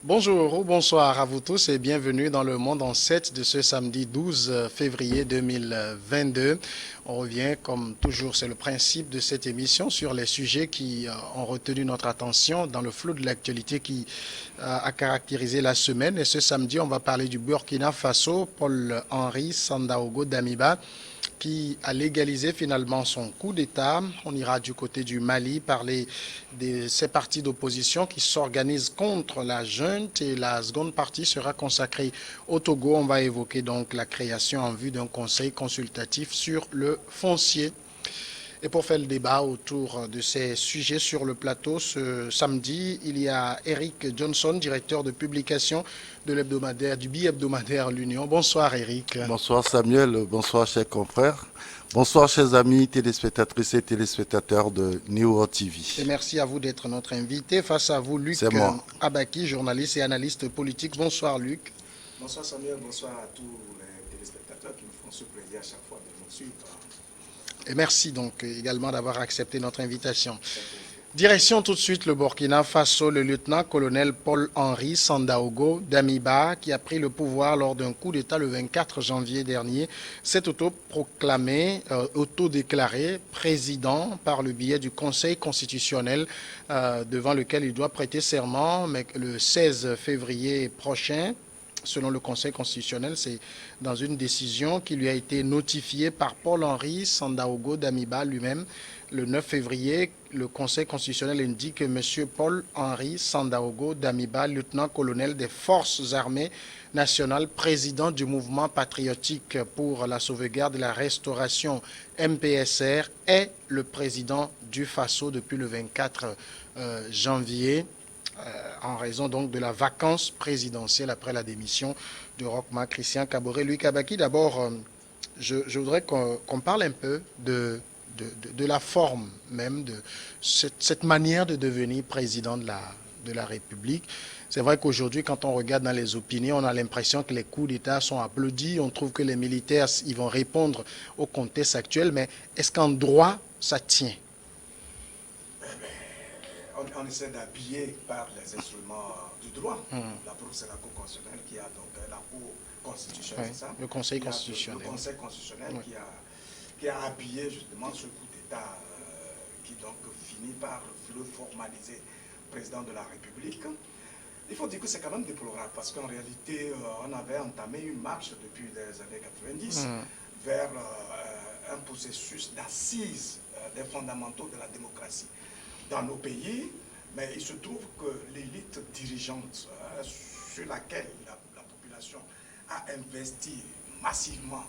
Bonjour ou bonsoir à vous tous et bienvenue dans le Monde en 7 de ce samedi 12 février 2022. On revient comme toujours, c'est le principe de cette émission sur les sujets qui ont retenu notre attention dans le flot de l'actualité qui a caractérisé la semaine. Et ce samedi, on va parler du Burkina Faso, Paul-Henri Sandaogo Damiba, qui a légalisé finalement son coup d'État. On ira du côté du Mali parler de ces partis d'opposition qui s'organisent contre la junte et la seconde partie sera consacrée au Togo. On va évoquer donc la création en vue d'un conseil consultatif sur le foncier. Et pour faire le débat autour de ces sujets sur le plateau, ce samedi, il y a Eric Johnson, directeur de publication de l'hebdomadaire, du bi-hebdomadaire L'Union. Bonsoir Eric. Bonsoir Samuel, bonsoir chers confrères, bonsoir chers amis téléspectatrices et téléspectateurs de Neo TV. Et merci à vous d'être notre invité. Face à vous, Luc Abaki, journaliste et analyste politique. Bonsoir Luc. Bonsoir Samuel, bonsoir à tous les téléspectateurs qui nous font ce plaisir à chaque fois de nous suivre. Et merci donc également d'avoir accepté notre invitation. Direction tout de suite le Burkina Faso, le lieutenant-colonel Paul-Henri Sandaogo Damiba, qui a pris le pouvoir lors d'un coup d'État le 24 janvier dernier, s'est autodéclaré président par le biais du Conseil constitutionnel devant lequel il doit prêter serment, mais le 16 février prochain. Selon le Conseil constitutionnel, c'est dans une décision qui lui a été notifiée par Paul-Henri Sandaogo Damiba lui-même. Le 9 février, le Conseil constitutionnel indique que M. Paul-Henri Sandaogo Damiba, lieutenant-colonel des Forces armées nationales, président du mouvement patriotique pour la sauvegarde et la restauration MPSR, est le président du Faso depuis le 24 janvier. En raison donc de la vacance présidentielle après la démission de Rochma Christian Kaboré. Louis Kabaki, d'abord, je voudrais qu'on parle un peu de la forme même, de cette manière de devenir président de la République. C'est vrai qu'aujourd'hui, quand on regarde dans les opinions, on a l'impression que les coups d'État sont applaudis, on trouve que les militaires ils vont répondre au contexte actuel, mais est-ce qu'en droit, ça tient ? On essaie d'habiller par les instruments du droit. La preuve, c'est la Cour constitutionnelle qui a donc la Cour constitutionnelle, oui, c'est ça? Le Conseil constitutionnel. Le Conseil constitutionnel oui. qui a habillé justement ce coup d'État qui donc finit par le formaliser président de la République. Il faut dire que c'est quand même déplorable parce qu'en réalité, on avait entamé une marche depuis les années 90 vers un processus d'assises des fondamentaux de la démocratie dans nos pays, mais il se trouve que l'élite dirigeante sur laquelle la population a investi massivement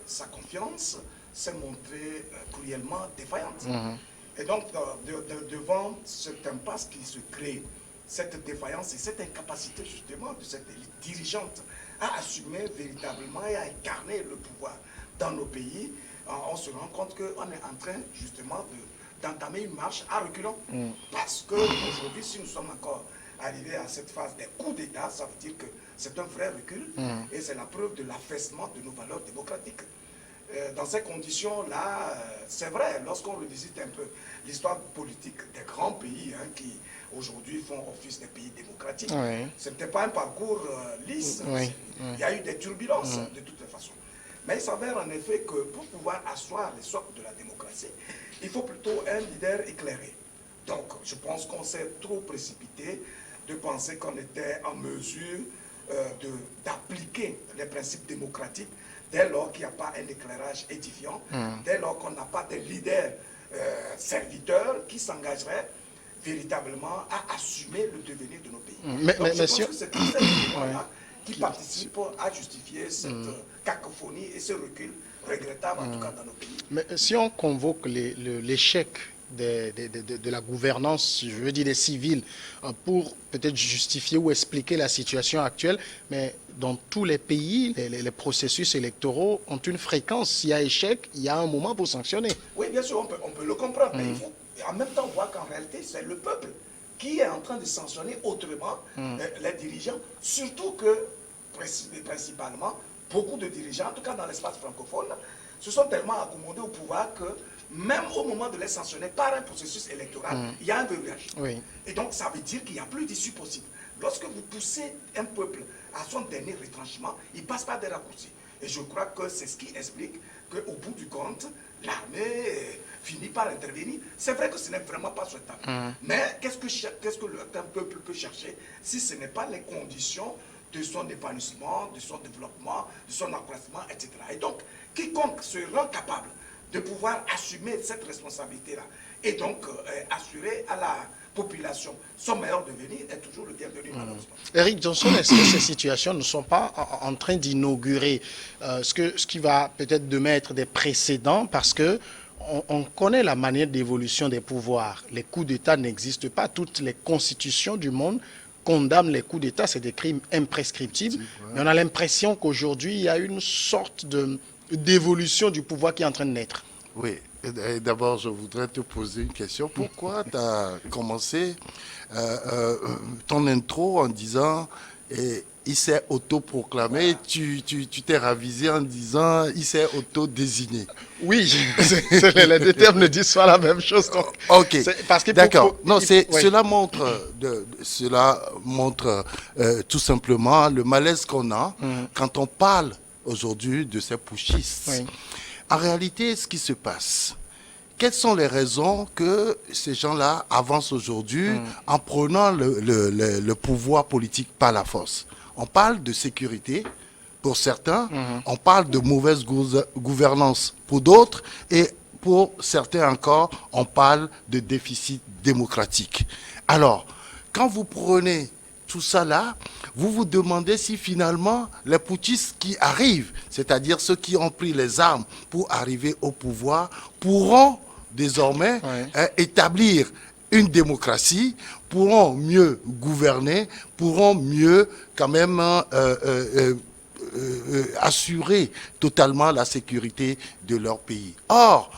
sa confiance s'est montrée cruellement défaillante. Et donc, devant cette impasse qui se crée, cette défaillance et cette incapacité justement de cette élite dirigeante à assumer véritablement et à incarner le pouvoir dans nos pays, on se rend compte qu'on est en train justement d'entamer une marche à reculons. Parce qu'aujourd'hui, si nous sommes encore arrivés à cette phase des coups d'État, ça veut dire que c'est un vrai recul et c'est la preuve de l'affaissement de nos valeurs démocratiques. Dans ces conditions-là, c'est vrai, lorsqu'on revisite un peu l'histoire politique des grands pays qui aujourd'hui font office des pays démocratiques, ce n'était pas un parcours lisse. Il y a eu des turbulences de toutes les façons. Mais il s'avère en effet que pour pouvoir asseoir les socles de la démocratie, il faut plutôt un leader éclairé. Donc, je pense qu'on s'est trop précipité de penser qu'on était en mesure d'appliquer les principes démocratiques dès lors qu'il n'y a pas un éclairage édifiant, dès lors qu'on n'a pas de leaders serviteurs qui s'engageraient véritablement à assumer le devenir de nos pays. Donc, je pense que c'est tous ces éléments-là qui participent à justifier cette cacophonie et ce recul regrettable, en tout cas dans nos pays. Mais si on convoque l'échec de la gouvernance, je veux dire des civils, pour peut-être justifier ou expliquer la situation actuelle, mais dans tous les pays, les processus électoraux ont une fréquence. S'il y a échec, il y a un moment pour sanctionner. Oui, bien sûr, on peut le comprendre, mais il faut en même temps voir qu'en réalité, c'est le peuple qui est en train de sanctionner autrement les dirigeants, surtout que, principalement, beaucoup de dirigeants, en tout cas dans l'espace francophone, se sont tellement accommodés au pouvoir que même au moment de les sanctionner par un processus électoral, il y a un verrouillage. Et donc, ça veut dire qu'il n'y a plus d'issue possible. lorsque vous poussez un peuple à son dernier retranchement, il passe par des raccourcis. Et je crois que c'est ce qui explique qu'au bout du compte, l'armée finit par intervenir. C'est vrai que ce n'est vraiment pas souhaitable. Mais qu'est-ce que un peuple peut chercher si ce n'est pas les conditions de son épanouissement, de son développement, de son accroissement, etc. Et donc, quiconque se rend capable de pouvoir assumer cette responsabilité-là et donc assurer à la population son meilleur devenir est toujours le bienvenu. Eric Johnson, est-ce que ces situations ne sont pas en train d'inaugurer ce qui va peut-être de mettre des précédents, parce que on connaît la manière d'évolution des pouvoirs. Les coups d'État n'existent pas. Toutes les constitutions du monde condamnent les coups d'État. C'est des crimes imprescriptibles. Mais on a l'impression qu'aujourd'hui, il y a une sorte d'évolution du pouvoir qui est en train de naître. Oui. D'abord, je voudrais te poser une question. Pourquoi tu as commencé ton intro en disant il s'est autoproclamé, tu t'es ravisé en disant il s'est autodésigné? Oui, les deux termes ne disent pas la même chose. Donc, ok, d'accord. Non, oui. Cela montre tout simplement le malaise qu'on a quand on parle aujourd'hui de ces putschistes. Oui. En réalité, ce qui se passe, quelles sont les raisons que ces gens-là avancent aujourd'hui en prenant le pouvoir politique par la force? On parle de sécurité pour certains, on parle de mauvaise gouvernance pour d'autres, et pour certains encore, on parle de déficit démocratique. Alors, quand vous prenez tout ça là, vous vous demandez si finalement les putschistes qui arrivent, c'est-à-dire ceux qui ont pris les armes pour arriver au pouvoir, pourront désormais établir une démocratie, pourront mieux gouverner, pourront mieux quand même assurer totalement la sécurité de leur pays. Or,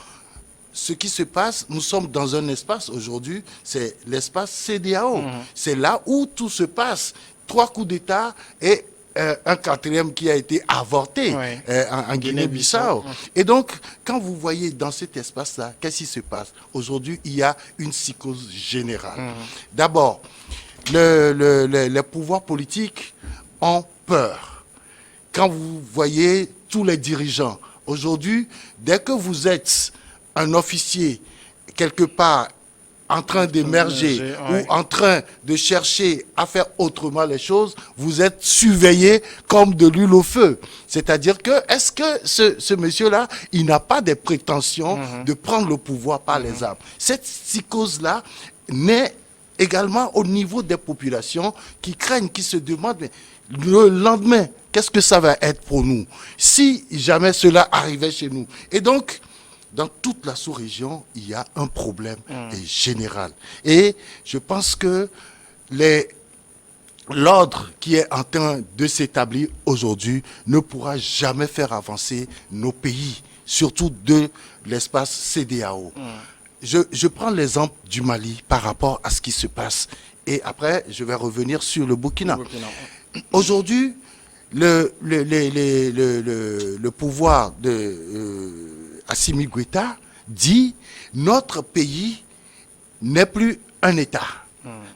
ce qui se passe, nous sommes dans un espace aujourd'hui, c'est l'espace CEDEAO. C'est là où tout se passe. 3 coups d'État et un 4e qui a été avorté en Guinée-Bissau. Et donc, quand vous voyez dans cet espace-là, qu'est-ce qui se passe? Aujourd'hui, il y a une psychose générale. D'abord, les pouvoirs politiques ont peur. Quand vous voyez tous les dirigeants, aujourd'hui, dès que vous êtes un officier quelque part en train d'émerger ou en train de chercher à faire autrement les choses, vous êtes surveillé comme de l'huile au feu. C'est-à-dire que, est-ce que ce monsieur-là, il n'a pas des prétentions de prendre le pouvoir par les armes? Cette psychose-là naît également au niveau des populations qui craignent, qui se demandent, mais le lendemain, qu'est-ce que ça va être pour nous si jamais cela arrivait chez nous? Et donc, dans toute la sous-région, il y a un problème général. Et je pense que l'ordre qui est en train de s'établir aujourd'hui ne pourra jamais faire avancer nos pays, surtout de l'espace CEDEAO. Je prends l'exemple du Mali par rapport à ce qui se passe. Et après, je vais revenir sur le Burkina. Aujourd'hui, le pouvoir de Assimi Goïta dit notre pays n'est plus un État.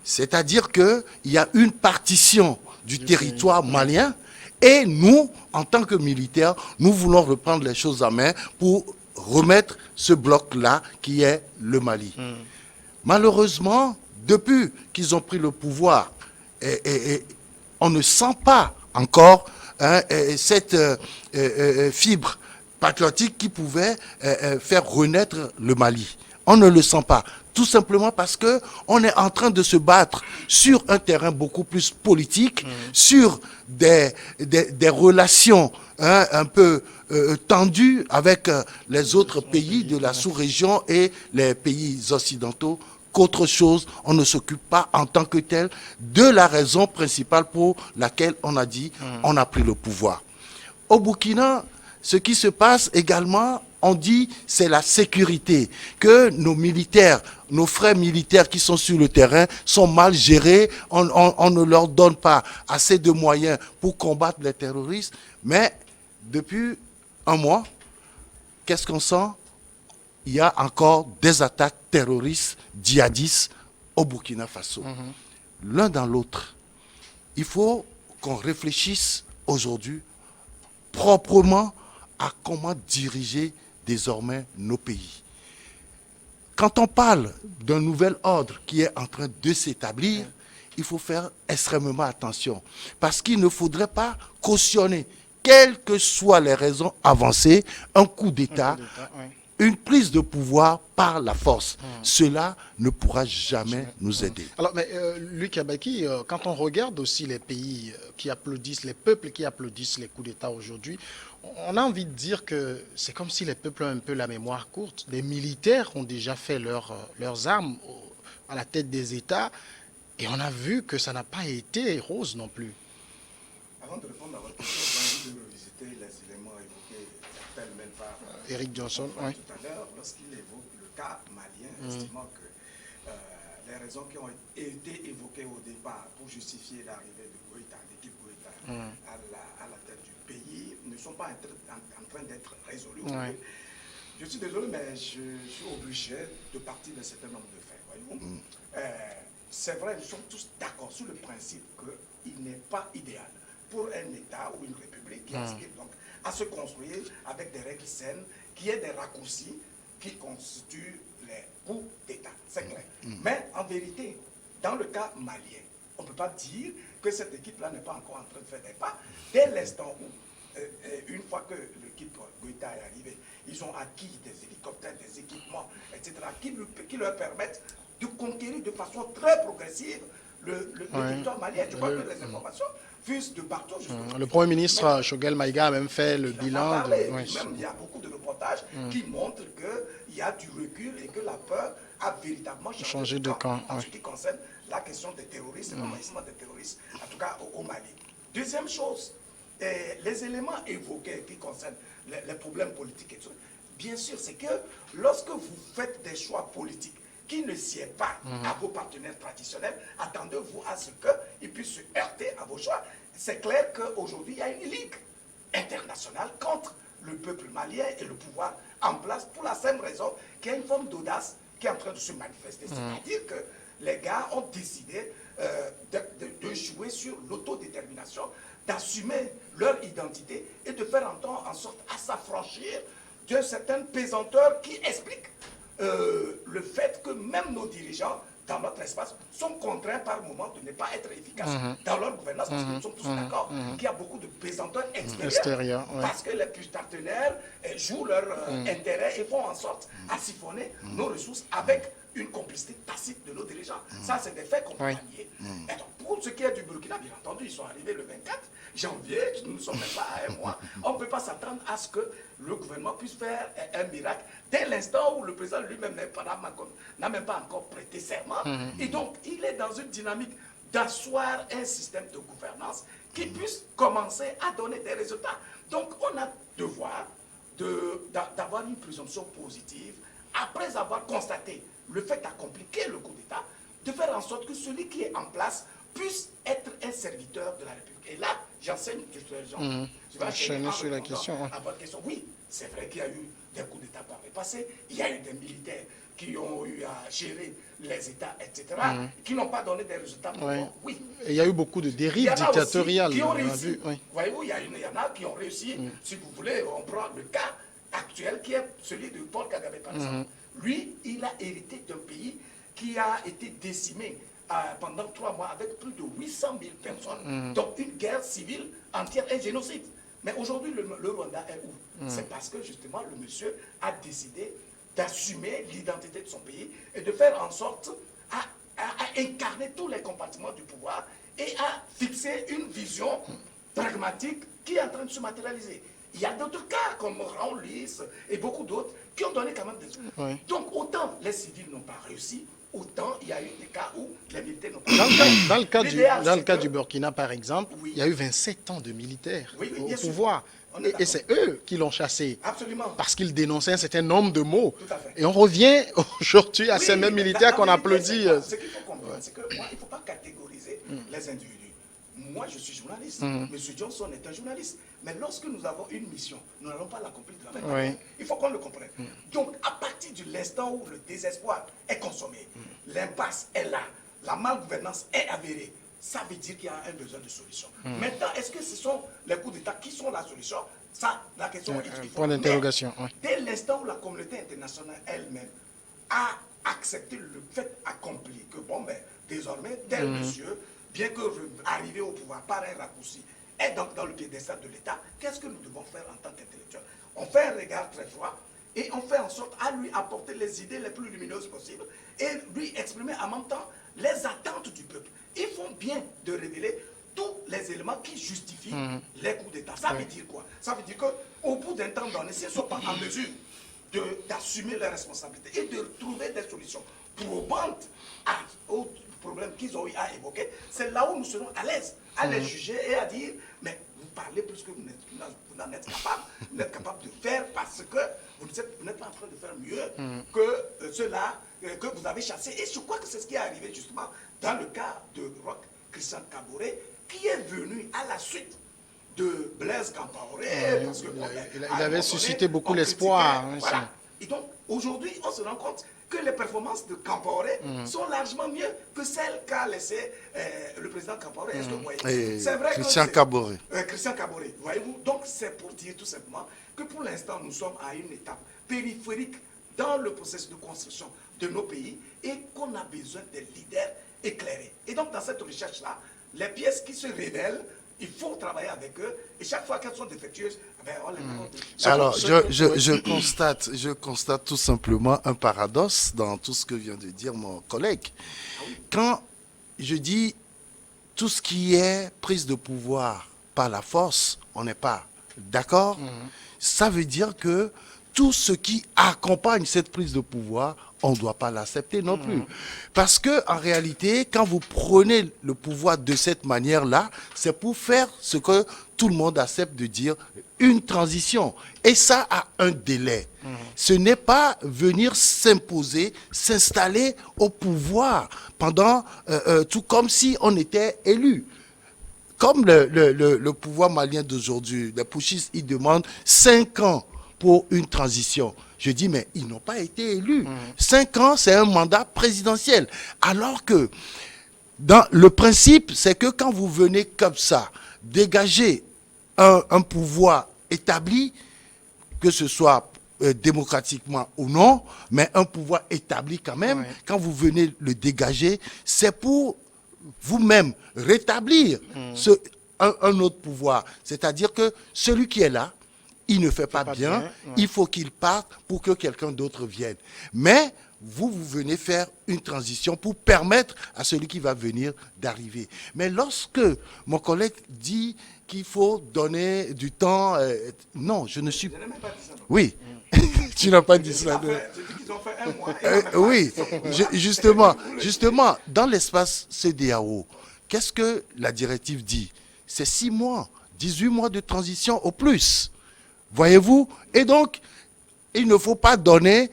C'est-à-dire qu'il y a une partition du territoire malien et nous, en tant que militaires, nous voulons reprendre les choses en main pour remettre ce bloc-là qui est le Mali. Malheureusement, depuis qu'ils ont pris le pouvoir, on ne sent pas encore cette fibre patriotique qui pouvait faire renaître le Mali. On ne le sent pas. Tout simplement parce qu'on est en train de se battre sur un terrain beaucoup plus politique, sur des relations un peu tendues avec les autres pays de la sous-région et les pays occidentaux, qu'autre chose. On ne s'occupe pas en tant que tel de la raison principale pour laquelle on a dit on a pris le pouvoir. Au Burkina, ce qui se passe également, on dit c'est la sécurité, que nos militaires, nos frères militaires qui sont sur le terrain sont mal gérés, on ne leur donne pas assez de moyens pour combattre les terroristes, mais depuis un mois, qu'est-ce qu'on sent? Il y a encore des attaques terroristes, djihadistes au Burkina Faso. L'un dans l'autre. il faut qu'on réfléchisse aujourd'hui proprement à comment diriger désormais nos pays. Quand on parle d'un nouvel ordre qui est en train de s'établir, il faut faire extrêmement attention. Parce qu'il ne faudrait pas cautionner, quelles que soient les raisons avancées, un coup d'État, une prise de pouvoir par la force. Cela ne pourra jamais nous aider. Alors, mais Luc Abaki, quand on regarde aussi les pays qui applaudissent, les peuples qui applaudissent les coups d'État aujourd'hui, on a envie de dire que c'est comme si les peuples ont un peu la mémoire courte. Les militaires ont déjà fait leurs armes à la tête des États et on a vu que ça n'a pas été rose non plus. Avant de répondre à votre question, j'ai envie de revisiter les éléments évoqués certainement par Eric Johnson, tout à l'heure, lorsqu'il évoque le cas malien, estimant que les raisons qui ont été évoquées au départ pour justifier l'arrivée de Goïta, l'équipe Goïta, à la tête du pays, ne sont pas en train d'être résolues. Je suis désolé, mais je suis obligé de partir d'un certain nombre de faits. Voyez-vous, c'est vrai, nous sommes tous d'accord sur le principe qu'il n'est pas idéal pour un État ou une république qui aspire donc à se construire avec des règles saines, qui ait des raccourcis qui constituent les coups d'État. C'est clair. Mais en vérité, dans le cas malien, on ne peut pas dire que cette équipe-là n'est pas encore en train de faire des pas. Dès l'instant où, une fois que l'équipe Goïta est arrivée, ils ont acquis des hélicoptères, des équipements, etc., qui leur permettent de conquérir de façon très progressive le territoire malien. Je crois que les informations fusent de partout. Le Premier ministre Choguel Maïga a même fait le bilan. Même, il y a beaucoup de reportages qui montrent qu'il y a du recul et que la peur a véritablement changé de camp en ce qui concerne la question des terroristes, l'envahissement des terroristes, en tout cas au Mali. Deuxième chose, les éléments évoqués qui concernent les problèmes politiques et tout, bien sûr, c'est que lorsque vous faites des choix politiques qui ne sied pas à vos partenaires traditionnels, attendez-vous à ce qu'ils puissent se heurter à vos choix. C'est clair qu'aujourd'hui, il y a une ligue internationale contre le peuple malien et le pouvoir en place pour la simple raison qu'il y a une forme d'audace qui est en train de se manifester. C'est-à-dire que les gars ont décidé de jouer sur l'autodétermination, d'assumer leur identité et de faire en sorte à s'affranchir d'une certaine pesanteur qui explique le fait que même nos dirigeants dans notre espace sont contraints par moment de ne pas être efficaces dans leur gouvernance, parce que nous sommes tous d'accord qu'il y a beaucoup de pesanteur extérieure, parce que les partenaires jouent leur intérêt et font en sorte à siphonner nos ressources avec une complicité tacite de nos dirigeants. Ça, c'est des faits qu'on peut pas nier. Et donc, pour ce qui est du Burkina, bien entendu, ils sont arrivés le 24 janvier, nous ne sommes même pas à un mois. On ne peut pas s'attendre à ce que le gouvernement puisse faire un miracle dès l'instant où le président lui-même n'a même pas encore prêté serment. Et donc, il est dans une dynamique d'asseoir un système de gouvernance qui puisse commencer à donner des résultats. Donc, on a devoir d'avoir une présomption positive après avoir constaté le fait accompli qu'est le coup d'État, de faire en sorte que celui qui est en place puisse être un serviteur de la République. Et là, j'enseigne, je vais enchaîner sur la question. À votre question. Oui, c'est vrai qu'il y a eu des coups d'État par le passé, il y a eu des militaires qui ont eu à gérer les États, etc., qui n'ont pas donné des résultats. Oui. Et il y a eu beaucoup de dérives dictatoriales. Qui ont réussi. Voyez-vous, il y en a qui ont réussi. Si vous voulez, on prend le cas actuel qui est celui de Paul Kagame, par exemple. Lui, il a hérité d'un pays qui a été décimé pendant 3 mois avec plus de 800 000 personnes, donc une guerre civile entière, un génocide. Mais aujourd'hui, le Rwanda est où? C'est parce que justement, le monsieur a décidé d'assumer l'identité de son pays et de faire en sorte à incarner tous les compartiments du pouvoir et à fixer une vision pragmatique qui est en train de se matérialiser. Il y a d'autres cas, comme Raoul Lys et beaucoup d'autres, qui ont donné quand même des... Donc, autant les civils n'ont pas réussi, autant il y a eu des cas où les militaires n'ont pas réussi. Dans le cas du Burkina, par exemple, il y a eu 27 ans de militaires au pouvoir. Et c'est eux qui l'ont chassé. Absolument. Parce qu'ils dénonçaient un certain nombre de mots. Tout à fait. Et on revient aujourd'hui à ces mêmes militaires qu'on applaudit. Ce qu'il faut comprendre, c'est que moi, il ne faut pas catégoriser les individus. Moi, je suis journaliste. Monsieur Johnson est un journaliste. Mais lorsque nous avons une mission, nous n'allons pas l'accomplir de la même manière. Il faut qu'on le comprenne. Donc, à partir de l'instant où le désespoir est consommé, l'impasse est là, la malgouvernance est avérée, ça veut dire qu'il y a un besoin de solution. Maintenant, est-ce que ce sont les coups d'État qui sont la solution? Ça, la question il faut. Point d'interrogation. Ouais. Dès l'instant où la communauté internationale elle-même a accepté le fait accompli, que bon, ben, désormais, tel monsieur, bien que arrivé au pouvoir par un raccourci, est donc dans le piédestal de l'État, qu'est-ce que nous devons faire en tant qu'intellectuels? On fait un regard très froid et on fait en sorte à lui apporter les idées les plus lumineuses possibles et lui exprimer en même temps les attentes du peuple. Ils font bien de révéler tous les éléments qui justifient les coups d'État. Ça veut dire quoi? Ça veut dire qu'au bout d'un temps donné, s'ils ne sont pas en mesure d'assumer leurs responsabilités et de trouver des solutions probantes aux problèmes qu'ils ont eu à évoquer, c'est là où nous serons à l'aise à les juger et à dire, mais vous parlez plus que vous n'en êtes capable. Vous n'êtes capable de faire parce que vous n'êtes pas en train de faire mieux que cela que vous avez chassé. Et je crois que c'est ce qui est arrivé justement dans le cas de Roch Christian Kaboré, qui est venu à la suite de Blaise Compaoré. Parce que, il avait suscité beaucoup l'espoir. Voilà. Et donc, aujourd'hui, on se rend compte que les performances de Compaoré sont largement mieux que celles qu'a laissé le président Compaoré. Est-ce que vous voyez? C'est vrai Christian Kaboré. Christian Kaboré, voyez-vous? Donc, c'est pour dire tout simplement que pour l'instant, nous sommes à une étape périphérique dans le processus de construction de nos pays et qu'on a besoin de leaders éclairés. Et donc, dans cette recherche-là, les pièces qui se révèlent, il faut travailler avec eux et chaque fois qu'elles sont défectueuses, ben on les met. Alors, je constate tout simplement un paradoxe dans tout ce que vient de dire mon collègue. Quand je dis tout ce qui est prise de pouvoir par la force, on n'est pas d'accord. Ça veut dire que tout ce qui accompagne cette prise de pouvoir, on ne doit pas l'accepter non plus. Parce que en réalité, quand vous prenez le pouvoir de cette manière-là, c'est pour faire ce que tout le monde accepte de dire, une transition. Et ça a un délai. Ce n'est pas venir s'imposer, s'installer au pouvoir pendant tout comme si on était élu. Comme le pouvoir malien d'aujourd'hui, les putschistes, ils demandent 5 ans pour une transition. Je dis, mais ils n'ont pas été élus. 5 ans, c'est un mandat présidentiel. Alors que, dans le principe, c'est que quand vous venez comme ça, dégager un pouvoir établi, que ce soit démocratiquement ou non, mais un pouvoir établi quand même, quand vous venez le dégager, c'est pour vous-même rétablir un autre pouvoir. C'est-à-dire que celui qui est là, il ne fait pas bien, il faut qu'il parte pour que quelqu'un d'autre vienne. Mais vous venez faire une transition pour permettre à celui qui va venir d'arriver. Mais lorsque mon collègue dit qu'il faut donner du temps, non, je ne suis pas... Oui, tu n'as pas dit ça. Oui, justement, dans l'espace CEDEAO, qu'est-ce que la directive dit? C'est 6 mois, 18 mois de transition au plus. Voyez-vous? Et donc, il ne faut pas donner,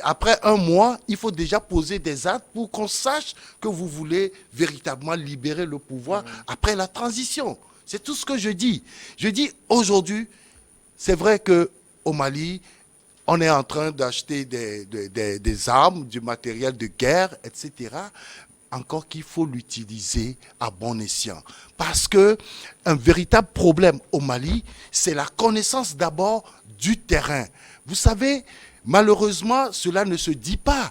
après 1 mois, il faut déjà poser des actes pour qu'on sache que vous voulez véritablement libérer le pouvoir après la transition. C'est tout ce que je dis. Je dis aujourd'hui, c'est vrai qu'au Mali, on est en train d'acheter des armes, du matériel de guerre, etc. Encore qu'il faut l'utiliser à bon escient. Parce que un véritable problème au Mali, c'est la connaissance d'abord du terrain. Vous savez, malheureusement, cela ne se dit pas.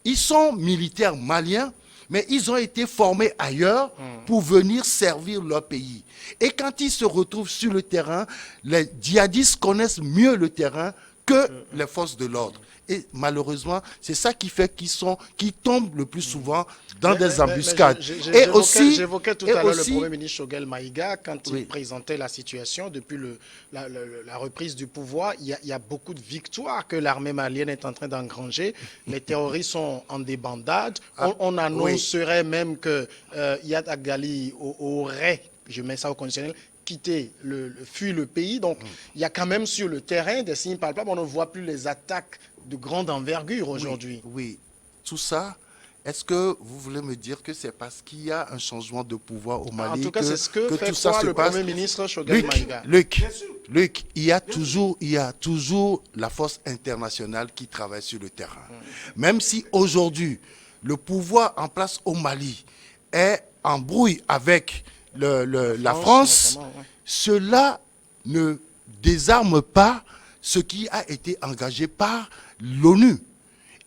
Ils sont militaires maliens, mais ils ont été formés ailleurs pour venir servir leur pays. Et quand ils se retrouvent sur le terrain, les djihadistes connaissent mieux le terrain que les forces de l'ordre. Et malheureusement, c'est ça qui fait qu'ils tombent le plus souvent dans des embuscades. J'évoquais tout à l'heure le Premier ministre Choguel Maïga, quand il présentait la situation depuis la reprise du pouvoir. Il y a beaucoup de victoires que l'armée malienne est en train d'engranger. Les terroristes sont en débandade. On annoncerait même que Iyad Agali aurait, je mets ça au conditionnel, fuit le pays. Donc, il y a quand même sur le terrain des signes palpables. On ne voit plus les attaques de grande envergure aujourd'hui. Oui, tout ça, est-ce que vous voulez me dire que c'est parce qu'il y a un changement de pouvoir au Mali en tout cas, c'est ce que fait tout ça se le passe. Premier ministre Choguel Maïga. Luc, il y a toujours la force internationale qui travaille sur le terrain. Même si aujourd'hui, le pouvoir en place au Mali est embrouille avec la France, notamment, ouais. cela ne désarme pas ce qui a été engagé par l'ONU.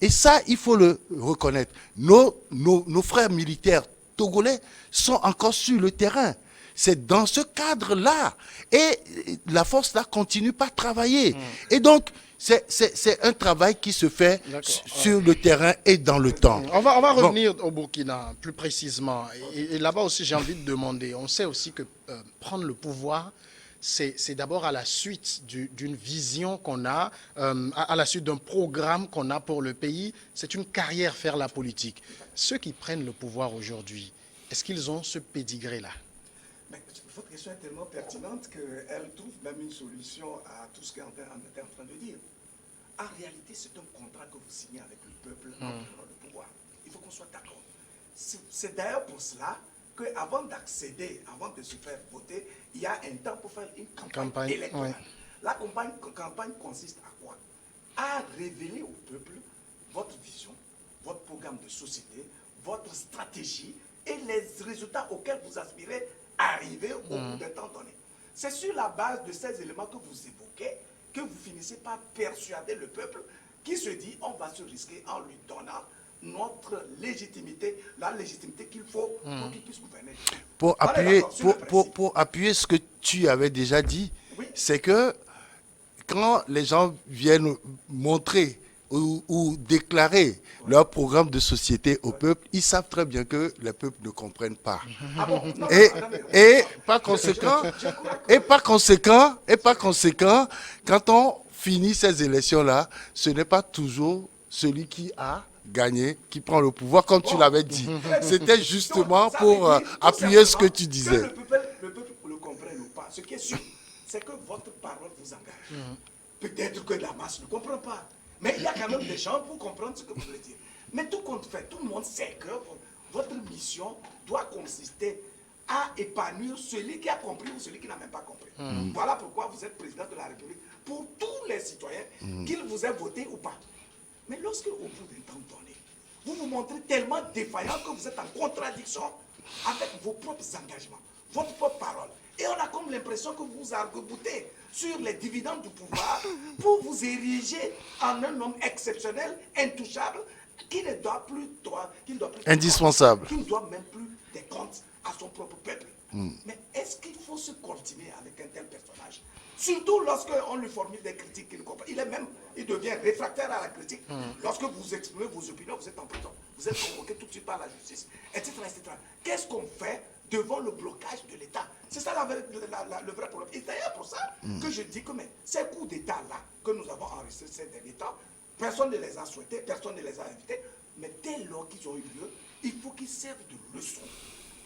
Et ça, il faut le reconnaître. Nos frères militaires togolais sont encore sur le terrain. C'est dans ce cadre-là. Et la force là continue par travailler. Et donc, c'est un travail qui se fait sur le terrain et dans le temps. On va revenir au Burkina plus précisément. Et là-bas aussi, j'ai envie de demander. On sait aussi que prendre le pouvoir, c'est d'abord à la suite d'une vision qu'on a, à la suite d'un programme qu'on a pour le pays. C'est une carrière faire la politique. Ceux qui prennent le pouvoir aujourd'hui, est-ce qu'ils ont ce pédigré-là? Mais votre question est tellement pertinente qu'elle trouve même une solution à tout ce qu'on était en train de dire. En réalité, c'est un contrat que vous signez avec le peuple en prenant le pouvoir. Il faut qu'on soit d'accord. C'est d'ailleurs pour cela qu'avant d'accéder, avant de se faire voter, il y a un temps pour faire une campagne électorale. Ouais. La campagne consiste à quoi? À révéler au peuple votre vision, votre programme de société, votre stratégie et les résultats auxquels vous aspirez arriver au bout d'un temps donné. C'est sur la base de ces éléments que vous évoquez que vous finissez par persuader le peuple qui se dit on va se risquer en lui donnant notre légitimité, la légitimité qu'il faut pour qu'il puisse gouverner. Pour appuyer ce que tu avais déjà dit, oui. C'est que quand les gens viennent montrer ou déclarer leur programme de société au peuple, ils savent très bien que les peuples ne comprennent pas. Ah bon? Non, Et par conséquent, quand on finit ces élections-là, ce n'est pas toujours celui qui a gagné qui prend le pouvoir, comme tu l'avais dit. C'était justement pour appuyer ce que tu disais. Que le peuple le comprenne ou pas, ce qui est sûr, c'est que votre parole vous engage. Peut-être que la masse ne comprend pas. Mais il y a quand même des gens pour comprendre ce que vous voulez dire. Mais tout compte fait, tout le monde sait que votre mission doit consister à épanouir celui qui a compris ou celui qui n'a même pas compris. Voilà pourquoi vous êtes président de la République pour tous les citoyens, qu'ils vous aient voté ou pas. Mais lorsque, au bout d'un temps donné, vous vous montrez tellement défaillant que vous êtes en contradiction avec vos propres engagements, votre propre parole, et on a comme l'impression que vous arc-boutez sur les dividendes du pouvoir pour vous ériger en un homme exceptionnel, intouchable, qui ne doit plus indispensable, qui ne doit même plus des comptes à son propre peuple. Mais est-ce qu'il faut se continuer avec un tel personnage? Surtout lorsqu'on lui formule des critiques qu'il ne comprend. Il devient réfractaire à la critique. Lorsque vous exprimez vos opinions, vous êtes en prison. Vous êtes convoqué tout de suite par la justice, etc. etc. Qu'est-ce qu'on fait devant le blocage de l'État? C'est ça le vrai problème. Et d'ailleurs pour ça que je dis que ces coups d'État-là que nous avons enregistrés ces derniers temps, personne ne les a souhaités, personne ne les a invités. Mais dès lors qu'ils ont eu lieu, il faut qu'ils servent de leçon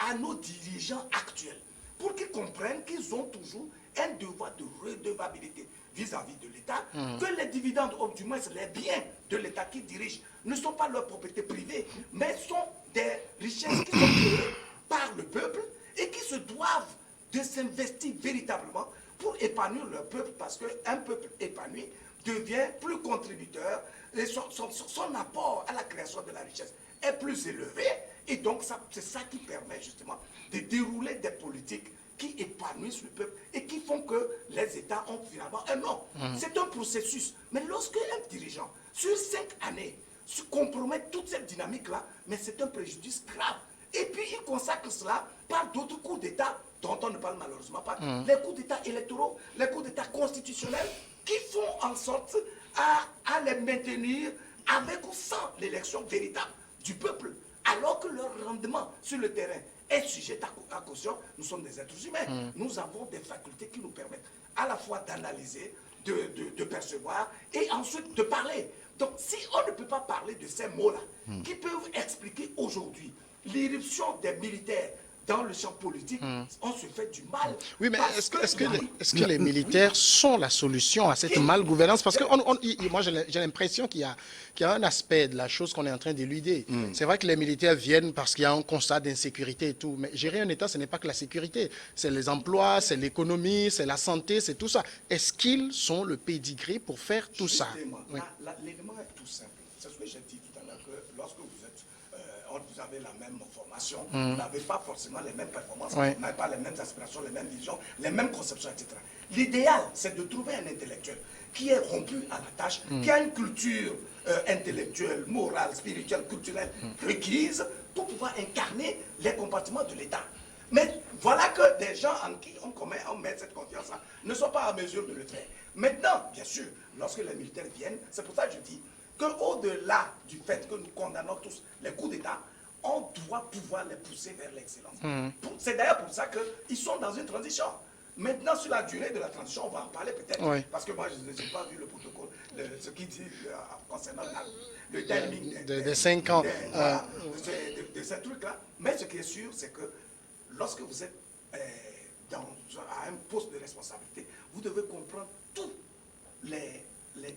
à nos dirigeants actuels pour qu'ils comprennent qu'ils ont toujours un devoir de redevabilité vis-à-vis de l'État, que les dividendes, ou du moins les biens de l'État qu'ils dirigent, ne sont pas leur propriété privée, mais sont des richesses qui sont créées par le peuple et qui se doivent de s'investir véritablement pour épanouir leur peuple, parce qu'un peuple épanoui devient plus contributeur et son apport à la création de la richesse est plus élevé, et donc c'est ça qui permet justement de dérouler des politiques qui épanouissent le peuple et qui font que les États ont finalement un nom. C'est un processus. Mais lorsque un dirigeant, sur 5 années, se compromet toute cette dynamique-là, mais c'est un préjudice grave. Et puis il consacre cela par d'autres coups d'État dont on ne parle malheureusement pas, les coups d'État électoraux, les coups d'État constitutionnels, qui font en sorte à les maintenir avec ou sans l'élection véritable du peuple, alors que leur rendement sur le terrain est sujet à caution. Nous sommes des êtres humains. Nous avons des facultés qui nous permettent à la fois d'analyser, de percevoir et ensuite de parler. Donc si on ne peut pas parler de ces mots-là, qui peuvent expliquer aujourd'hui l'irruption des militaires dans le champ politique, on se fait du mal. Oui, mais est-ce que les militaires sont la solution à cette malgouvernance? Parce que moi, j'ai l'impression qu'il y a un aspect de la chose qu'on est en train d'éluder. C'est vrai que les militaires viennent parce qu'il y a un constat d'insécurité et tout, mais gérer un État, ce n'est pas que la sécurité. C'est les emplois, c'est l'économie, c'est la santé, c'est tout ça. Est-ce qu'ils sont le pédigré pour faire tout ça? Oui. L'élément est tout simple. C'est ce que j'ai dit tout à l'heure, que lorsque vous êtes vous avez la même formation, vous n'avez pas forcément les mêmes performances, Ouais. vous n'avez pas les mêmes aspirations, les mêmes visions, les mêmes conceptions, etc. L'idéal, c'est de trouver un intellectuel qui est rompu à la tâche, qui a une culture intellectuelle, morale, spirituelle, culturelle requise pour pouvoir incarner les compartiments de l'État. Mais voilà que des gens en qui on met cette confiance-là ne sont pas en mesure de le faire. Maintenant, bien sûr, lorsque les militaires viennent, c'est pour ça que je dis qu'au-delà du fait que nous condamnons tous les coups d'État, on doit pouvoir les pousser vers l'excellence. C'est d'ailleurs pour ça qu'ils sont dans une transition. Maintenant, sur la durée de la transition, on va en parler peut-être, Oui. parce que moi, je n'ai pas vu le protocole, ce qui dit concernant le timing Des 5 ans. voilà, de ces trucs-là. Mais ce qui est sûr, c'est que lorsque vous êtes à un poste de responsabilité, vous devez comprendre tous les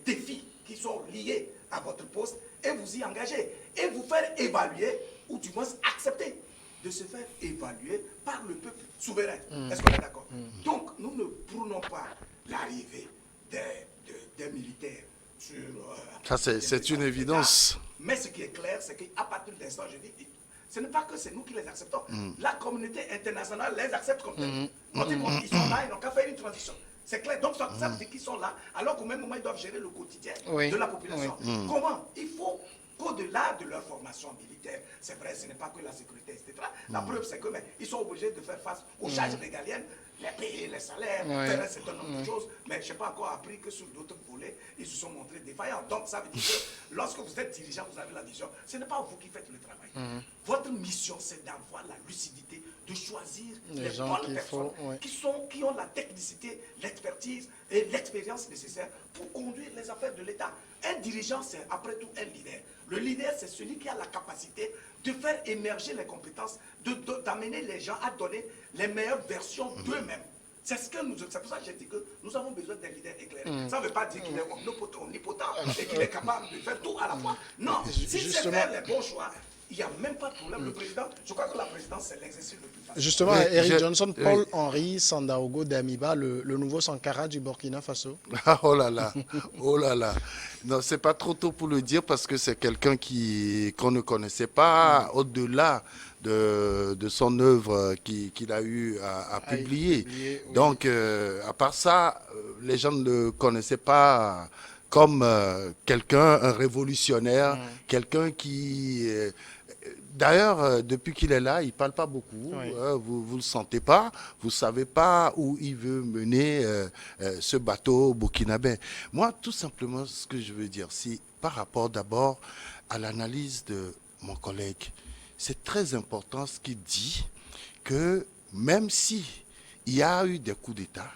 défis qui sont liés à votre poste et vous y engager et vous faire évaluer, ou du moins accepter de se faire évaluer par le peuple souverain. Est-ce qu'on est d'accord? Donc, nous ne prônons pas l'arrivée des militaires sur... Ça, c'est une évidence. Mais ce qui est clair, c'est qu'à partir de l'instant, je dis, ce n'est pas que c'est nous qui les acceptons. La communauté internationale les accepte comme tels. Ils sont là, ils n'ont qu'à faire une transition. C'est clair. Donc, ça veut dire qu'ils sont là, alors qu'au même moment, ils doivent gérer le quotidien de la population. Comment? Il faut qu'au-delà de leur formation militaire, c'est vrai, ce n'est pas que la sécurité, etc. La preuve, c'est qu'ils sont obligés de faire face aux charges régaliennes, les payer, les salaires, faire un certain nombre de choses. Mais je n'ai pas encore appris que sur d'autres volets, ils se sont montrés défaillants. Donc, ça veut dire que lorsque vous êtes dirigeant, vous avez la vision. Ce n'est pas vous qui faites le travail. Votre mission, c'est d'avoir la lucidité, de choisir les bonnes personnes qui ont la technicité, l'expertise et l'expérience nécessaires pour conduire les affaires de l'État. Un dirigeant, c'est après tout un leader. Le leader, c'est celui qui a la capacité de faire émerger les compétences, d'amener les gens à donner les meilleures versions d'eux-mêmes. C'est pour ça que j'ai dit que nous avons besoin d'un leader éclairé. Ça ne veut pas dire qu'il est omnipotent et qu'il est capable de faire tout à la fois. Non, s'il sait faire les bons choix, il n'y a même pas de problème. Le président, je crois que la présidence, c'est l'exercice le plus facile. Justement, Oui, Eric Johnson, Paul-Henri Sandaogo Damiba, le nouveau Sankara du Burkina Faso. Oh là là, oh là là. Non, c'est pas trop tôt pour le dire parce que c'est quelqu'un qu'on ne connaissait pas au-delà de son œuvre qu'il a eu à publier. Oui. Donc, à part ça, les gens ne le connaissaient pas comme quelqu'un, un révolutionnaire, quelqu'un qui... D'ailleurs, depuis qu'il est là, il ne parle pas beaucoup. Vous ne le sentez pas. Vous ne savez pas où il veut mener ce bateau burkinabé. Moi, tout simplement, ce que je veux dire, c'est par rapport d'abord à l'analyse de mon collègue. C'est très important ce qu'il dit, que même si il y a eu des coups d'État,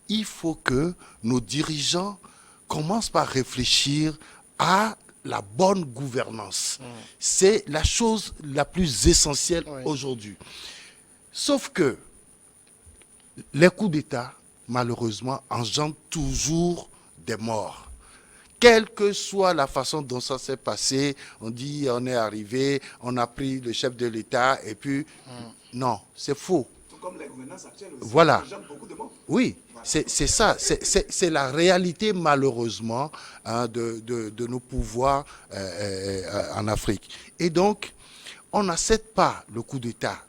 il faut que nos dirigeants commencent par réfléchir à la bonne gouvernance. C'est la chose la plus essentielle aujourd'hui. Sauf que les coups d'État, malheureusement, engendrent toujours des morts. Quelle que soit la façon dont ça s'est passé, on dit on est arrivé, on a pris le chef de l'État et puis... Non, c'est faux. Tout comme les gouvernances actuelles aussi, Voilà. beaucoup de monde. Oui, c'est ça, c'est la réalité malheureusement de nos pouvoirs en Afrique. Et donc, on n'accepte pas le coup d'État,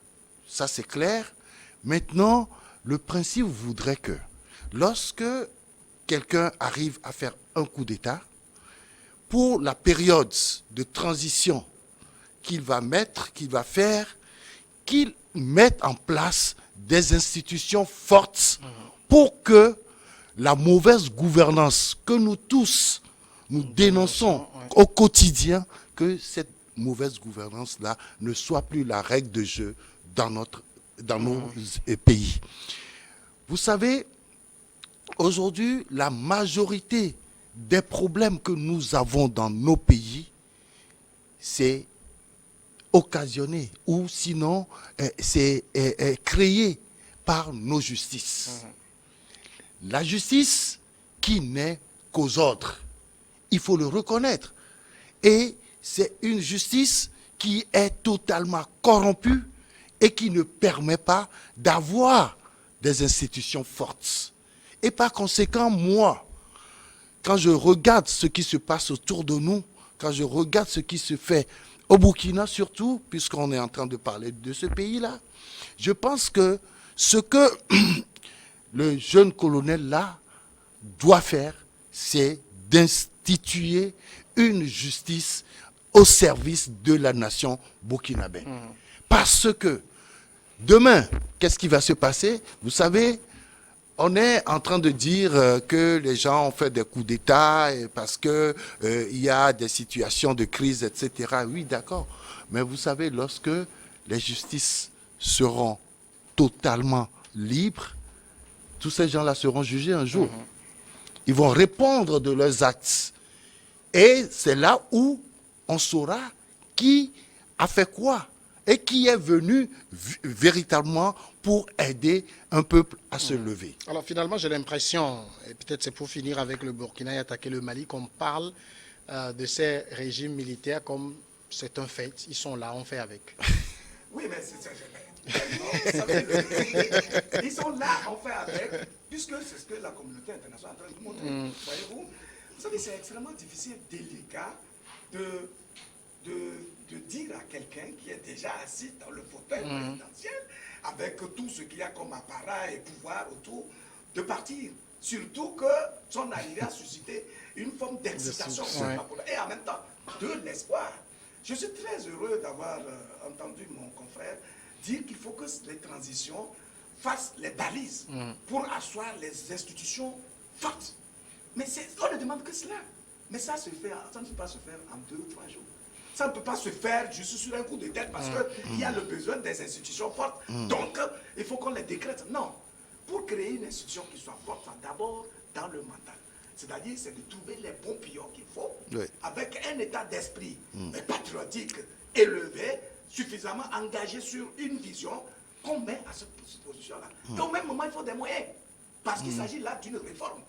ça c'est clair. Maintenant, le principe voudrait que lorsque quelqu'un arrive à faire un coup d'État, pour la période de transition qu'il va faire, qu'il mette en place des institutions fortes pour que la mauvaise gouvernance que nous tous, nous dénonçons au quotidien, que cette mauvaise gouvernance-là ne soit plus la règle de jeu dans nos pays. Vous savez, aujourd'hui, la majorité des problèmes que nous avons dans nos pays, c'est occasionné ou sinon c'est créé par nos justices. La justice qui n'est qu'aux ordres, il faut le reconnaître. Et c'est une justice qui est totalement corrompue et qui ne permet pas d'avoir des institutions fortes. Et par conséquent, moi, quand je regarde ce qui se passe autour de nous, quand je regarde ce qui se fait au Burkina surtout, puisqu'on est en train de parler de ce pays-là, je pense que ce que le jeune colonel-là doit faire, c'est d'instituer une justice au service de la nation burkinabé. Parce que demain, qu'est-ce qui va se passer? Vous savez, on est en train de dire que les gens ont fait des coups d'État parce qu'il y a des situations de crise, etc. Oui, d'accord. Mais vous savez, lorsque les justices seront totalement libres, tous ces gens-là seront jugés un jour. Ils vont répondre de leurs actes. Et c'est là où on saura qui a fait quoi et qui est venu véritablement pour aider un peuple à se lever. Alors finalement, j'ai l'impression, et peut-être c'est pour finir avec le Burkina et attaquer le Mali, qu'on parle de ces régimes militaires comme c'est un fait. Ils sont là, on fait avec. Oui, mais ils sont là, on fait avec, puisque c'est ce que la communauté internationale est en train de montrer. Voyez-vous, vous savez, c'est extrêmement difficile, délicat, de dire à quelqu'un qui est déjà assis dans le fauteuil présidentiel, avec tout ce qu'il y a comme appareil et pouvoir autour, de partir. Surtout que son arrivée a suscité une forme d'excitation et en même temps de l'espoir. Je suis très heureux d'avoir entendu mon confrère dire qu'il faut que les transitions fassent les balises pour asseoir les institutions fortes. Mais on ne demande que cela. Mais ça ne peut pas se faire en 2 ou 3 jours. Ça ne peut pas se faire juste sur un coup de tête parce qu'il y a le besoin des institutions fortes. Donc, il faut qu'on les décrète. Non. Pour créer une institution qui soit forte, d'abord dans le mental. C'est-à-dire, c'est de trouver les bons pions qu'il faut, avec un état d'esprit patriotique élevé, suffisamment engagé sur une vision qu'on met à cette position-là. Et au même moment, il faut des moyens. Parce qu'il s'agit là d'une réforme.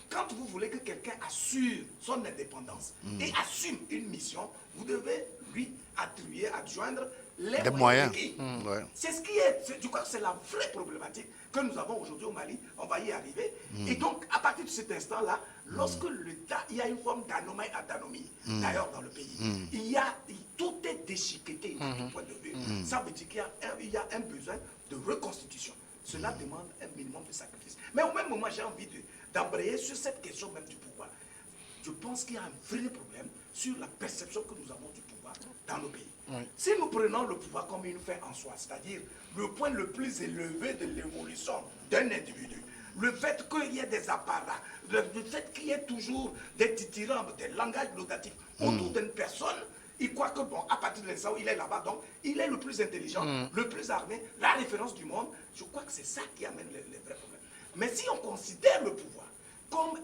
Quand vous voulez que quelqu'un assure son indépendance et assume une mission, vous devez lui adjoindre les moyens. C'est ce qui est, je crois que c'est la vraie problématique que nous avons aujourd'hui au Mali. On va y arriver. Et donc, à partir de cet instant-là, lorsque l'État, il y a une forme d'anomie, d'ailleurs dans le pays, tout est déchiqueté du point de vue. Ça veut dire qu'il y a un besoin de reconstitution. Cela demande un minimum de sacrifice. Mais au même moment, j'ai envie d'embrayer sur cette question même du pouvoir. Je pense qu'il y a un vrai problème sur la perception que nous avons du pouvoir dans le pays. Si nous prenons le pouvoir comme une fin en soi, c'est-à-dire le point le plus élevé de l'évolution d'un individu, le fait qu'il y ait des apparats, le fait qu'il y ait toujours des tityrambes, des langages laudatifs autour d'une personne, il croit que, bon, à partir de ça, il est là-bas, donc il est le plus intelligent, le plus armé, la référence du monde. Je crois que c'est ça qui amène les vrais problèmes. Mais si on considère le pouvoir comme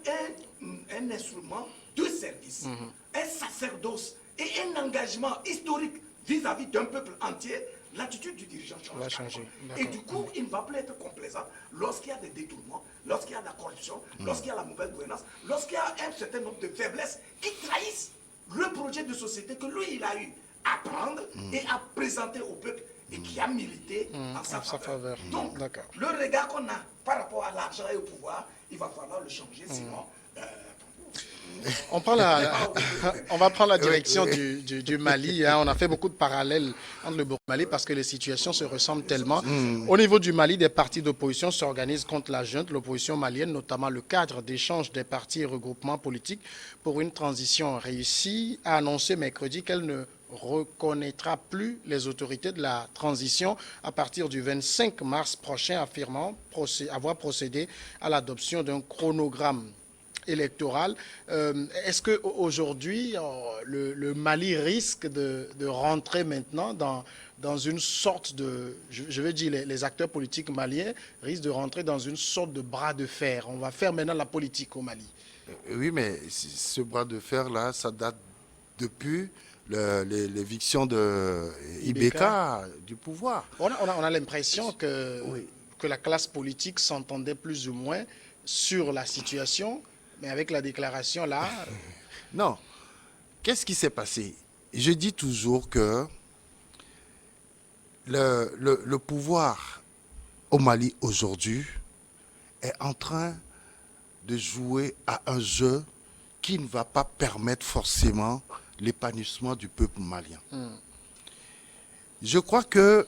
un instrument de service, un sacerdoce et un engagement historique vis-à-vis d'un peuple entier, l'attitude du dirigeant change. Et du coup, il ne va plus être complaisant lorsqu'il y a des détournements, lorsqu'il y a de la corruption, lorsqu'il y a la mauvaise gouvernance, lorsqu'il y a un certain nombre de faiblesses qui trahissent le projet de société que lui, il a eu à prendre et à présenter au peuple et qui a milité en sa faveur. Donc, le regard qu'on a par rapport à l'argent et au pouvoir, il va falloir le changer, sinon... On va prendre la direction du Mali. On a fait beaucoup de parallèles entre le Burkina et le Mali parce que les situations se ressemblent tellement. Au niveau du Mali, des partis d'opposition s'organisent contre la junte, l'opposition malienne, notamment le cadre d'échange des partis et regroupements politiques pour une transition réussie, a annoncé mercredi qu'elle ne reconnaîtra plus les autorités de la transition à partir du 25 mars prochain, affirmant avoir procédé à l'adoption d'un chronogramme électoral. Est-ce qu'aujourd'hui, le Mali risque de rentrer maintenant dans une sorte de... Je veux dire, les acteurs politiques maliens risquent de rentrer dans une sorte de bras de fer. On va faire maintenant la politique au Mali. Oui, mais ce bras de fer-là, ça date depuis l'éviction de Ibeka du pouvoir. On a l'impression que la classe politique s'entendait plus ou moins sur la situation. Mais avec la déclaration là... Non. Qu'est-ce qui s'est passé? Je dis toujours que le pouvoir au Mali aujourd'hui est en train de jouer à un jeu qui ne va pas permettre forcément l'épanouissement du peuple malien. je crois que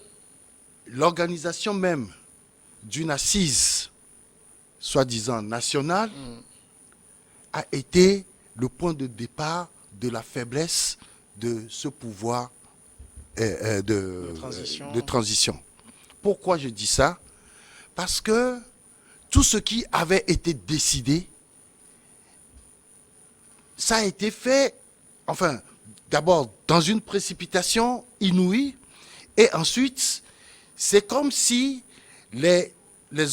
l'organisation même d'une assise, soi-disant nationale, a été le point de départ de la faiblesse de ce pouvoir de transition. Pourquoi je dis ça? Parce que tout ce qui avait été décidé, ça a été fait, enfin, d'abord dans une précipitation inouïe, et ensuite, c'est comme si les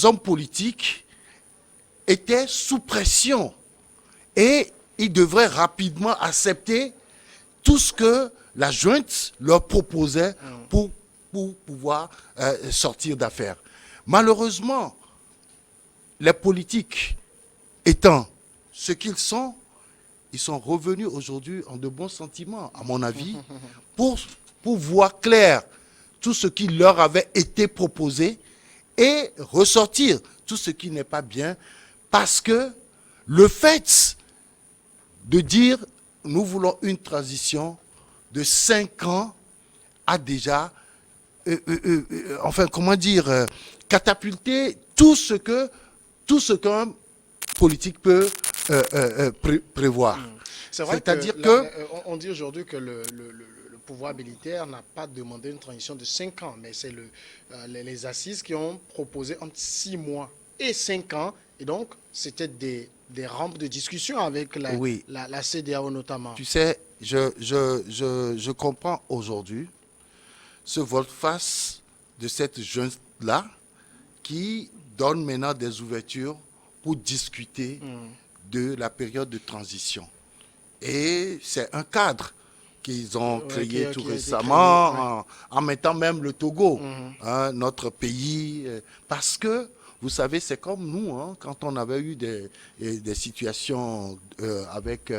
hommes politiques étaient sous pression et ils devraient rapidement accepter tout ce que la junte leur proposait pour pouvoir sortir d'affaires. Malheureusement, les politiques étant ce qu'ils sont, ils sont revenus aujourd'hui en de bons sentiments, à mon avis, pour voir clair tout ce qui leur avait été proposé et ressortir tout ce qui n'est pas bien, parce que le fait de dire nous voulons une transition de 5 ans a déjà, catapulté tout ce qu'un politique peut prévoir. C'est vrai C'est-à-dire on dit aujourd'hui que le pouvoir militaire n'a pas demandé une transition de 5 ans, mais c'est les assises qui ont proposé entre 6 mois et 5 ans. Et donc, c'était des rampes de discussion avec la CEDEAO notamment. Tu sais, je comprends aujourd'hui ce volte-face de cette jeune-là qui donne maintenant des ouvertures pour discuter de la période de transition. Et c'est un cadre qu'ils ont créé tout récemment, en mettant même le Togo, notre pays, parce que, vous savez, c'est comme nous, quand on avait eu des situations avec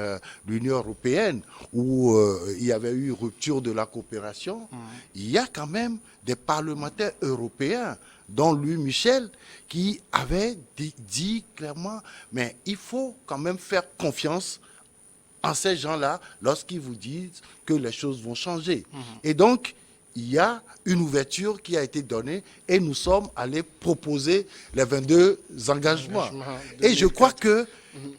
l'Union européenne, où il y avait eu rupture de la coopération, il y a quand même des parlementaires européens, dont Louis Michel, qui avait dit clairement, mais il faut quand même faire confiance en ces gens-là lorsqu'ils vous disent que les choses vont changer. Et donc, il y a une ouverture qui a été donnée et nous sommes allés proposer les 22 engagements. Et je crois que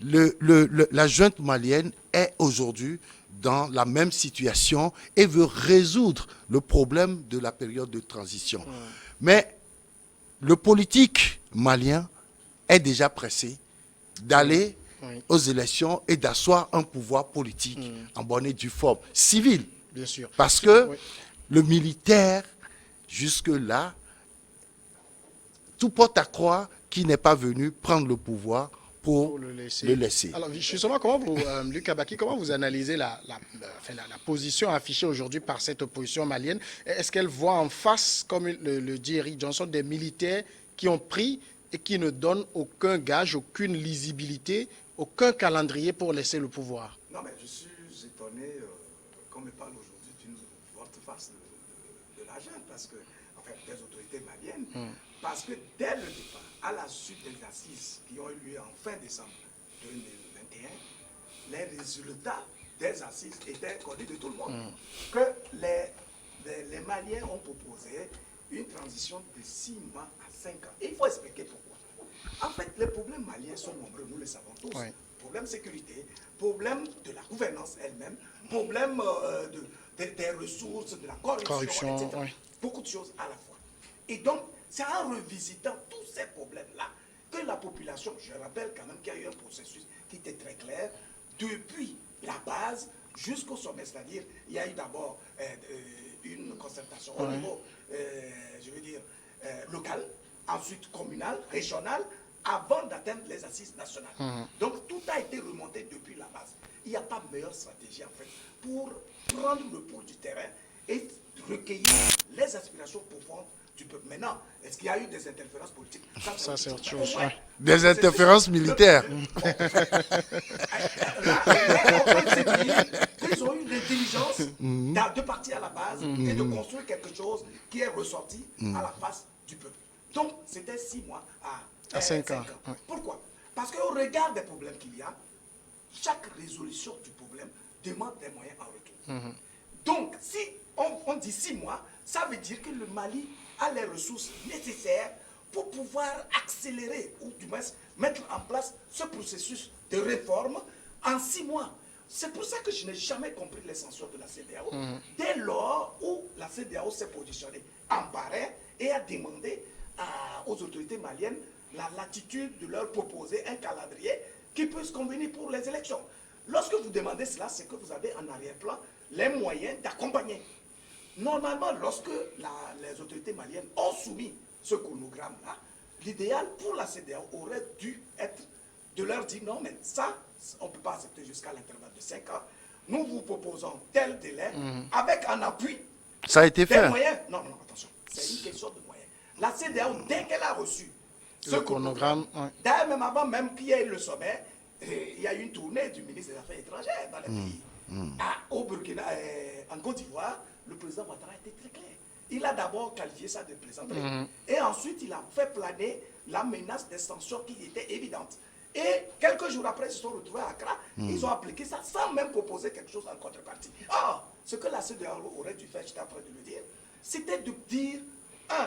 la junte malienne est aujourd'hui dans la même situation et veut résoudre le problème de la période de transition. Mais le politique malien est déjà pressé d'aller aux élections et d'asseoir un pouvoir politique en bonne et due forme, civil. Bien sûr. Parce que le militaire, jusque-là, tout porte à croire qu'il n'est pas venu prendre le pouvoir pour le laisser. Alors, justement, Luc Abaki, comment vous analysez la position affichée aujourd'hui par cette opposition malienne? Est-ce qu'elle voit en face, comme le dit Eric Johnson, des militaires qui ont pris et qui ne donnent aucun gage, aucune lisibilité, aucun calendrier pour laisser le pouvoir? Non, mais je suis étonné qu'on me parle aujourd'hui d'une volte-face de la junte, parce que, enfin, des autorités maliennes, parce que dès le départ, à la suite des assises qui ont eu lieu en fin décembre 2021, les résultats des assises étaient connus de tout le monde. Que les Maliens ont proposé une transition de 6 mois à 5 ans. Et il faut expliquer pourquoi. En fait, les problèmes maliens sont nombreux, nous le savons tous. Problème de sécurité, problème de la gouvernance elle-même, problème des ressources, de la corruption, etc. Beaucoup de choses à la fois. Et donc, c'est en revisitant tous ces problèmes-là que la population, je rappelle quand même qu'il y a eu un processus qui était très clair, depuis la base jusqu'au sommet. C'est-à-dire, il y a eu d'abord une concertation au niveau, local, ensuite communal, régional, avant d'atteindre les assises nationales. Donc, tout a été remonté depuis la base. Il n'y a pas meilleure stratégie, en fait, pour prendre le pouls du terrain et recueillir les aspirations profondes du peuple. Maintenant, est-ce qu'il y a eu des interférences politiques? Ça, c'est autre chose. Des interférences militaires. Ils ont eu l'intelligence de partir à la base et de construire quelque chose qui est ressorti à la face du peuple. Donc, c'était 6 mois à 5 ans. Pourquoi? Parce qu'au regard des problèmes qu'il y a, chaque résolution du problème demande des moyens en retour. Donc, si on dit 6 mois, ça veut dire que le Mali a les ressources nécessaires pour pouvoir accélérer ou du moins mettre en place ce processus de réforme en 6 mois. C'est pour ça que je n'ai jamais compris les censures de la CEDEAO. Dès lors où la CEDEAO s'est positionnée en parrain et a demandé aux autorités maliennes la latitude de leur proposer un calendrier qui puisse convenir pour les élections. Lorsque vous demandez cela, c'est que vous avez en arrière-plan les moyens d'accompagner. Normalement, lorsque les autorités maliennes ont soumis ce chronogramme-là, l'idéal pour la CEDEAO aurait dû être de leur dire non, mais ça, on ne peut pas accepter jusqu'à l'intervalle de 5 ans. Nous vous proposons tel délai avec en appui Ça a été des fait. moyens. Non, non, attention, c'est une question de moyens. La CEDEAO, dès qu'elle a reçu ce Le chronogramme, ouais. d'ailleurs, même avant même qu'il y ait le sommet, il y a eu une tournée du ministre des Affaires étrangères dans les pays. Au Burkina, en Côte d'Ivoire, le président Ouattara a été très clair. Il a d'abord qualifié ça de plaisanterie. Et ensuite, il a fait planer la menace d'extension qui était évidente. Et quelques jours après, ils se sont retrouvés à Accra. Ils ont appliqué ça sans même proposer quelque chose en contrepartie. Or, ce que la CEDEAO aurait dû faire, j'étais en train de le dire, c'était de dire,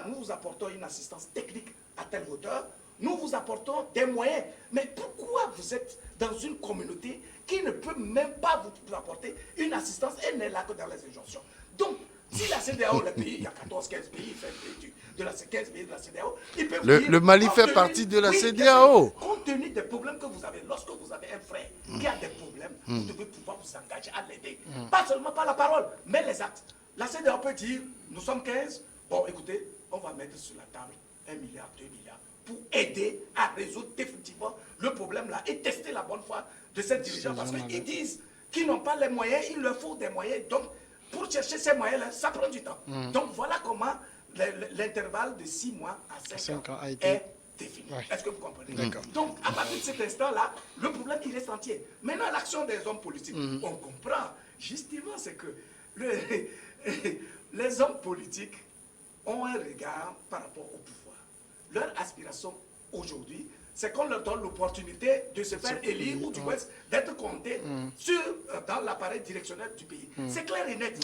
nous vous apportons une assistance technique à telle hauteur, nous vous apportons des moyens. Mais pourquoi vous êtes dans une communauté qui ne peut même pas vous apporter une assistance et n'est là que dans les injonctions? Donc, si la CEDEAO, le pays, il y a 14-15 pays, de la 15 pays de la CEDEAO, ils peuvent dire, Le Mali fait compte partie de la oui, CEDEAO. Compte tenu des problèmes que vous avez, lorsque vous avez un frère qui a des problèmes, vous devez pouvoir vous engager à l'aider. Pas seulement par la parole, mais les actes. La CEDEAO peut dire, nous sommes 15, bon écoutez, on va mettre sur la table 1 milliard, 2 milliards, pour aider à résoudre définitivement le problème là et tester la bonne foi de ces dirigeants. Parce qu'ils disent qu'ils n'ont pas les moyens, il leur faut des moyens. Donc, pour chercher ces moyens-là, ça prend du temps. Donc, voilà comment l'intervalle de 6 mois à 5 ans a été est défini. Ouais. Est-ce que vous comprenez? Donc, à partir de cet instant-là, le problème, il reste entier. Maintenant, l'action des hommes politiques, on comprend. Justement, c'est que les hommes politiques ont un regard par rapport au pouvoir. Leur aspiration aujourd'hui, c'est qu'on leur donne l'opportunité de se faire élire ou du moins d'être compté dans l'appareil directionnel du pays. C'est clair et net.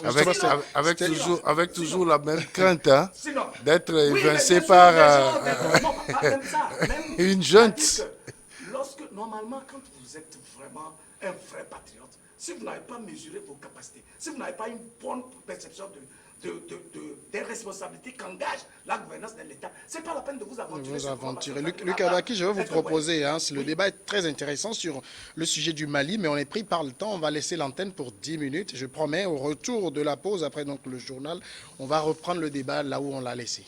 Avec toujours la même crainte hein, Sinon, d'être oui, évincé mais bien par sûr, non, pas même ça. Même, une junte. c'est-à-dire que lorsque, normalement, quand vous êtes vraiment un vrai patriote, si vous n'avez pas mesuré vos capacités, si vous n'avez pas une bonne perception des responsabilités qu'engage la gouvernance de l'État, ce n'est pas la peine de vous aventurer. Luc Abaki, je vais vous proposer, le débat est très intéressant sur le sujet du Mali, mais on est pris par le temps, on va laisser l'antenne pour 10 minutes. Je promets, au retour de la pause, après donc le journal, on va reprendre le débat là où on l'a laissé.